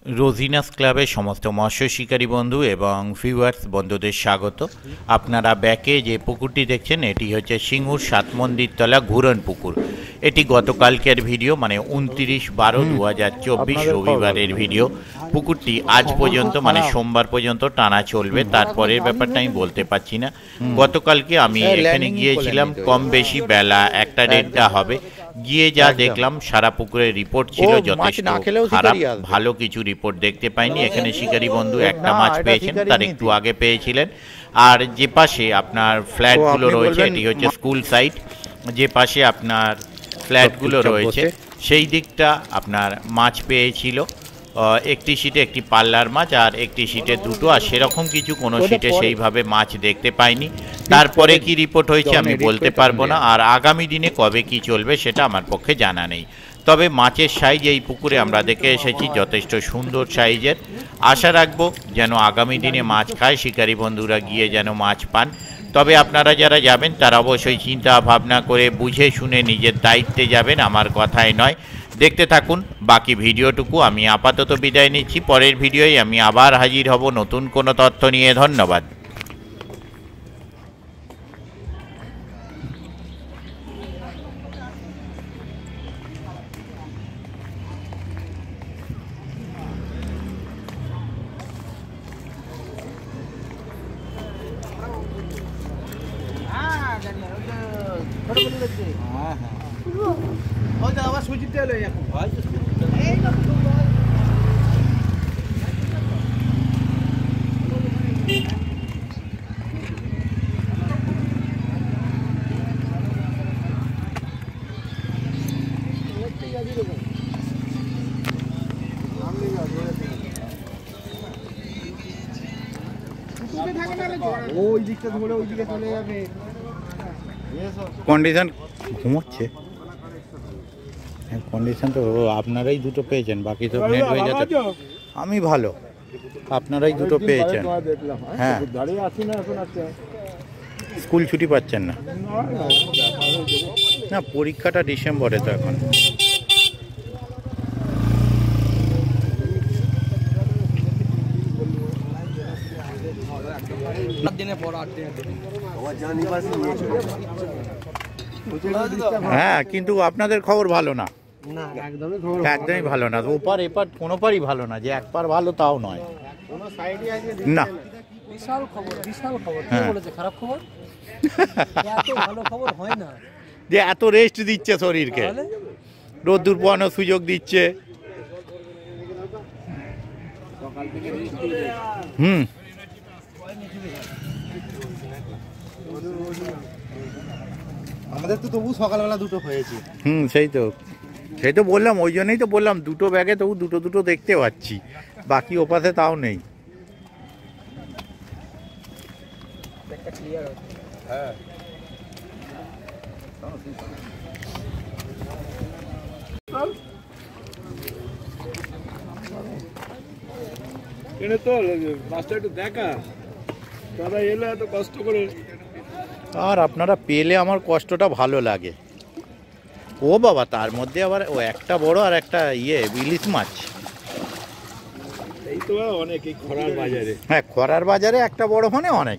রোজিনাস ক্লাবের সমস্ত মৎস্য শিকারী বন্ধু এবং ভিউয়ার্স বন্ধুদের স্বাগত। আপনারা ব্যাকে যে পুকুরটি দেখছেন এটি হচ্ছে সিঙ্গুর সাত মন্দিরতলা ঘুরন পুকুর। এটি গতকালকের ভিডিও, মানে 29/12/2024 রবিবারের ভিডিও। পুকুরটি আজ পর্যন্ত মানে সোমবার পর্যন্ত টানা চলবে, তারপরের ব্যাপারটা আমি বলতে পারছি না। গতকালকে আমি এখানে গিয়েছিলাম কম বেশি বেলা 1টা-1:30টা হবে। গিয়ে যা দেখলাম সারা পুকুরের রিপোর্ট ছিল যথেষ্ট খারাপ, ভালো কিছু রিপোর্ট দেখতে পাইনি। এখানে শিকারী বন্ধু একটা মাছ পেয়েছেন, তার একটু আগে পেয়েছিলেন। আর যে পাশে আপনার ফ্ল্যাটগুলো রয়েছে এটি হচ্ছে স্কুল সাইট, যে পাশে আপনার ফ্ল্যাটগুলো রয়েছে সেই দিকটা আপনার মাছ পেয়েছিল। একটি সিটে একটি পাল্লার মাছ আর একটি সিটে দুটো, আর সেরকম কিছু কোনো সিটে সেইভাবে মাছ দেখতে পাইনি। তারপরে কি রিপোর্ট হয়েছে আমি বলতে পারবো না, আর আগামী দিনে কবে কি চলবে সেটা আমার পক্ষে জানা নেই। তবে মাছের সাইজ এই পুকুরে আমরা দেখে এসেছি যথেষ্ট সুন্দর সাইজের। আশা রাখবো যেন আগামী দিনে মাছ খায় শিকারী বন্ধুরা, গিয়ে যেন মাছ পান। তবে আপনারা যারা যাবেন তারা অবশ্যই চিন্তা ভাবনা করে বুঝে শুনে নিজের দায়িত্বে যাবেন, আমার কথাই নয়। দেখতে থাকুন বাকি ভিডিওটুকু। আমি আপাতত বিদায় নিচ্ছি, পরের ভিডিওয় আমি আবার হাজির হব নতুন কোনো তথ্য নিয়ে। ধন্যবাদ। কন্ডিশন ঘুমোচ্ছে, কন্ডিশন তো আপনারাই দুটো পেয়েছেন, বাকি সব নেট হয়ে যাচ্ছে। আমি ভালো, আপনারাই দুটো পেয়েছেন। হ্যাঁ, স্কুল ছুটি পাচ্ছেন না? না, পরীক্ষাটা ডিসেম্বরে তো এখন। হ্যাঁ, কিন্তু আপনাদের খবর ভালো না, একদমই ভালো না। ওপার এপার কোনো পারই ভালো না, যে একবার ভালো তাও নয় না। বিশাল খবর, বিশাল খবর। কি বলেছে খারাপ খবর? এত ভালো খবর হয় না, যে এত রেস্ট দিচ্ছে শরীরকে, রোদ্দুর পোয়ানোর সুযোগ দিচ্ছে। আমাদের তো তবু সকালবেলা দুটো হয়েছে। সেই তো বললাম, ওই জন্যই তো বললাম দুটো ব্যাগে তবু দুটো দুটো দেখতে পাচ্ছি, বাকি ওপাশে তাও নেই। আর আপনারা পেলে আমার কষ্টটা ভালো লাগে। ও বাবা, তার মধ্যে আবার ও একটা বড় আর একটা ইলিশ মাছ। এই তো অনেক, এই খরার বাজারে। হ্যাঁ, খরার বাজারে একটা বড় মানে অনেক।